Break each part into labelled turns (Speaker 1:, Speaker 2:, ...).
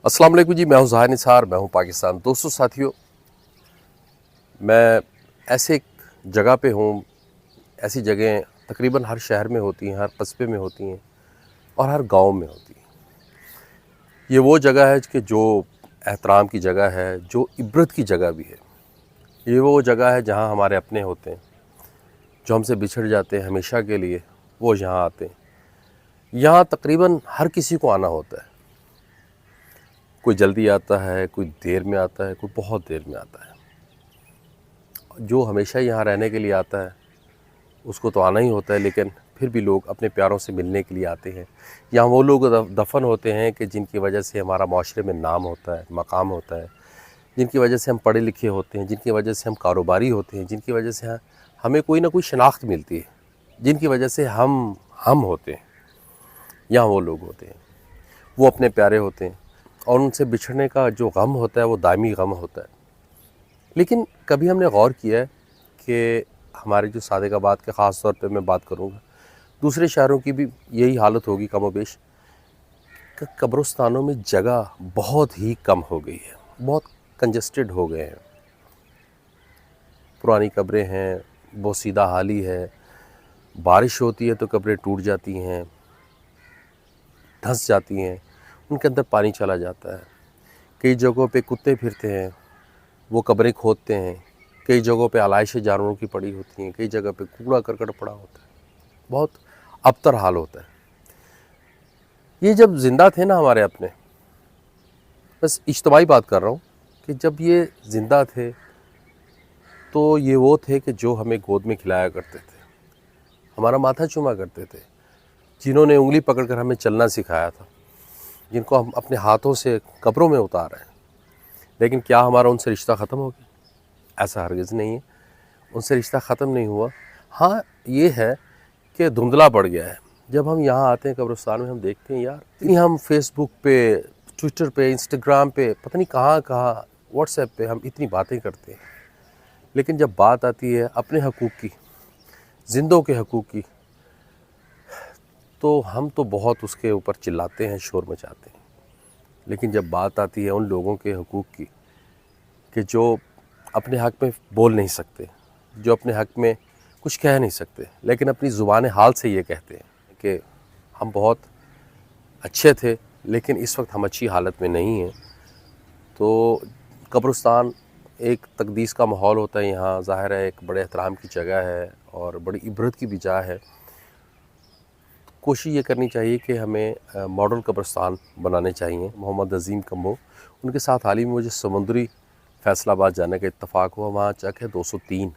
Speaker 1: अस्सलाम वालेकुम जी, मैं हूं ज़ाहिर निसार, मैं हूं पाकिस्तान। दोस्तों साथियों, मैं ऐसे एक जगह पे हूं, ऐसी जगहें तकरीबन हर शहर में होती हैं, हर कस्बे में होती हैं और हर गांव में होती हैं। ये वो जगह है कि जो एहतराम की जगह है, जो इबरत की जगह भी है। ये वो जगह है जहां हमारे अपने होते हैं, जो हमसे बिछड़ जाते हैं हमेशा के लिए, वो यहाँ आते हैं। यहाँ तकरीबन हर किसी को आना होता है। कोई जल्दी आता है, कोई देर में आता है, कोई बहुत देर में आता है। जो हमेशा यहाँ रहने के लिए आता है उसको तो आना ही होता है, लेकिन फिर भी लोग अपने प्यारों से मिलने के लिए आते हैं। यहाँ वो लोग दफन होते हैं कि जिनकी वजह से हमारा माशरे में नाम होता है, मकाम होता है, जिनकी वजह से हम पढ़े लिखे होते हैं, जिनकी वजह से हम कारोबारी होते हैं, जिनकी वजह से हमें कोई ना कोई शनाख्त मिलती है, जिनकी वजह से हम होते हैं। यहाँ वो लोग होते हैं, वो अपने प्यारे होते हैं और उनसे बिछड़ने का जो गम होता है वो दायमी गम होता है। लेकिन कभी हमने गौर किया है कि हमारे जो सादिकाबाद के ख़ास तौर पे मैं बात करूँगा, दूसरे शहरों की भी यही हालत होगी कम व बेश, कि कब्रिस्तानों में जगह बहुत ही कम हो गई है, बहुत कंजस्टेड हो गए हैं। पुरानी कब्रें हैं, बहुत सीधा हाली है, बारिश होती है तो कब्रें टूट जाती हैं, धंस जाती हैं, उनके अंदर पानी चला जाता है। कई जगहों पे कुत्ते फिरते हैं, वो कब्रें खोदते हैं। कई जगहों पे आलाइशें जानवरों की पड़ी होती हैं, कई जगह पे कूड़ा करकट पड़ा होता है, बहुत अबतर हाल होता है। ये जब ज़िंदा थे ना हमारे अपने, बस इज्तिमाई बात कर रहा हूँ, कि जब ये ज़िंदा थे तो ये वो थे कि जो हमें गोद में खिलाया करते थे, हमारा माथा चूमा करते थे, जिन्होंने उंगली पकड़कर हमें चलना सिखाया था, जिनको हम अपने हाथों से कब्रों में उतार रहे हैं। लेकिन क्या हमारा उनसे रिश्ता ख़त्म हो गया? ऐसा हरगिज़ नहीं है, उनसे रिश्ता ख़त्म नहीं हुआ। हाँ, ये है कि धुंधला पड़ गया है। जब हम यहाँ आते हैं कब्रिस्तान में, हम देखते हैं यार, इतनी हम फेसबुक पे, ट्विटर पे, इंस्टाग्राम पे, पता नहीं कहाँ कहाँ, व्हाट्सएप पे हम इतनी बातें करते हैं, लेकिन जब बात आती है अपने हकूक़ की, जिंदों के हकूक़ की, तो हम तो बहुत उसके ऊपर चिल्लाते हैं, शोर मचाते हैं। लेकिन जब बात आती है उन लोगों के हकूक़ की कि जो अपने हक़ में बोल नहीं सकते, जो अपने हक़ में कुछ कह नहीं सकते, लेकिन अपनी ज़ुबान हाल से ये कहते हैं कि हम बहुत अच्छे थे लेकिन इस वक्त हम अच्छी हालत में नहीं हैं। तो कब्रिस्तान एक तकदीस का माहौल होता है यहाँ, ज़ाहिर है एक बड़े एहतराम की जगह है और बड़ी इबरत की भी जगह है। कोशिश ये करनी चाहिए कि हमें मॉडल कब्रिस्तान बनाने चाहिए। मोहम्मद अज़ीम कम्बो, उनके साथ हाल ही में मुझे समुंदरी फैसलाबाद जाने का इत्तफ़ाक़ हुआ, वहाँ चक है 203।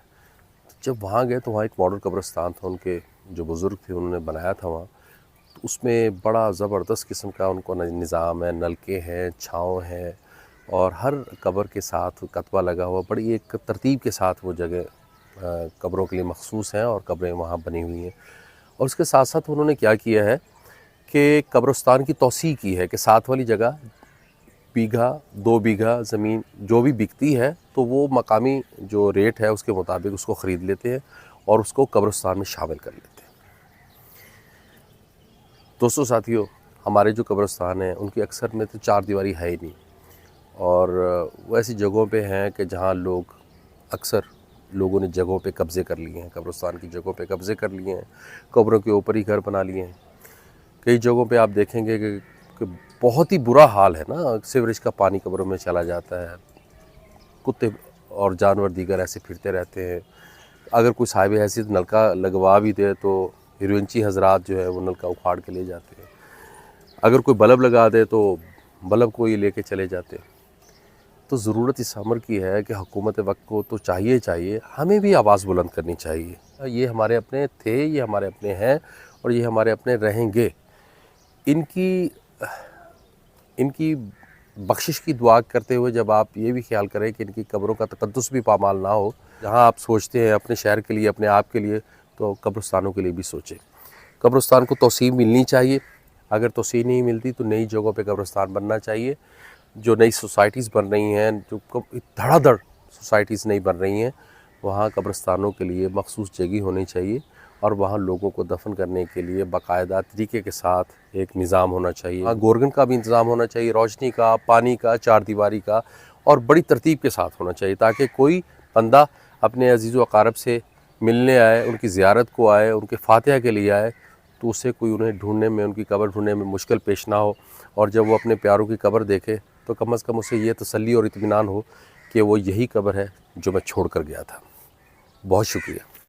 Speaker 1: जब वहाँ गए तो वहाँ एक मॉडल कब्रिस्तान था, उनके जो बुज़ुर्ग थे उन्होंने बनाया था वहाँ। तो उसमें बड़ा ज़बरदस्त किस्म का उनको निज़ाम है, नलके हैं, छाँव है और हर कब्र के साथ कतबा लगा हुआ, बड़ी एक तरतीब के साथ वो जगह कब्रों के लिए मख़सूस हैं और कब्रें वहाँ बनी हुई हैं। और उसके साथ साथ उन्होंने क्या किया है कि कब्रिस्तान की तौसीह की है कि साथ वाली जगह बीघा 2 बीघा ज़मीन जो भी बिकती है तो वो मकामी जो रेट है उसके मुताबिक उसको ख़रीद लेते हैं और उसको कब्रिस्तान में शामिल कर लेते हैं। दोस्तों साथियों, हमारे जो कब्रिस्तान हैं उनकी अक्सर में तो चार दीवारी है ही नहीं, और वो ऐसी जगहों पे हैं कि जहाँ लोग अक्सर लोगों ने जगहों पे कब्ज़े कर लिए हैं, कब्रिस्तान की जगहों पे कब्ज़े कर लिए हैं, कब्रों के ऊपर ही घर बना लिए हैं। कई जगहों पे आप देखेंगे कि बहुत ही बुरा हाल है ना, सीवरेज का पानी कब्रों में चला जाता है, कुत्ते और जानवर दीगर ऐसे फिरते रहते हैं। अगर कोई साहिब हैसियत नलका लगवा भी दे तो हिरोइनची हजरात जो है वो नलका उखाड़ के ले जाते हैं। अगर कोई बल्ब लगा दे तो बल्ब को ही लेके चले जाते हैं। तो ज़रूरत इस अमर की है कि हुकूमत वक्त को तो चाहिए हमें भी आवाज़ बुलंद करनी चाहिए। ये हमारे अपने थे, ये हमारे अपने हैं और ये हमारे अपने रहेंगे। इनकी बख्शिश की दुआ करते हुए जब आप ये भी ख्याल करें कि इनकी कब्रों का तकद्दुस भी पामाल ना हो, जहाँ आप सोचते हैं अपने शहर के लिए, अपने आप के लिए, तो कब्रिस्तानों के लिए भी सोचें। कब्रिस्तान को तौसीह मिलनी चाहिए, अगर तौसीह नहीं मिलती तो नई जगहों पे कब्रिस्तान बनना चाहिए। जो नई सोसाइटीज़ बन रही हैं, जो धड़ाधड़ सोसाइटीज़ नई बन रही हैं, वहाँ कब्रिस्तानों के लिए मखसूस जगह होनी चाहिए اور وہاں لوگوں کو دفن کرنے کے لیے باقاعدہ طریقے کے ساتھ ایک نظام ہونا چاہیے. وہاں گورگن کا بھی انتظام ہونا چاہیے, روشنی کا, پانی کا, چار دیواری کا, اور بڑی ترتیب کے ساتھ ہونا چاہیے تاکہ کوئی بندہ اپنے عزیز و اقارب سے ملنے آئے, ان کی زیارت کو آئے, ان کے فاتحہ کے لیے آئے, تو اس سے کوئی انہیں ڈھونڈنے میں, ان کی قبر ڈھونڈنے میں مشکل پیش نہ ہو, اور جب وہ اپنے پیاروں کی قبر دیکھے تو کم از کم اسے یہ تسلی اور اطمینان ہو کہ وہ یہی قبر ہے جو میں چھوڑ کر گیا تھا. بہت شکریہ.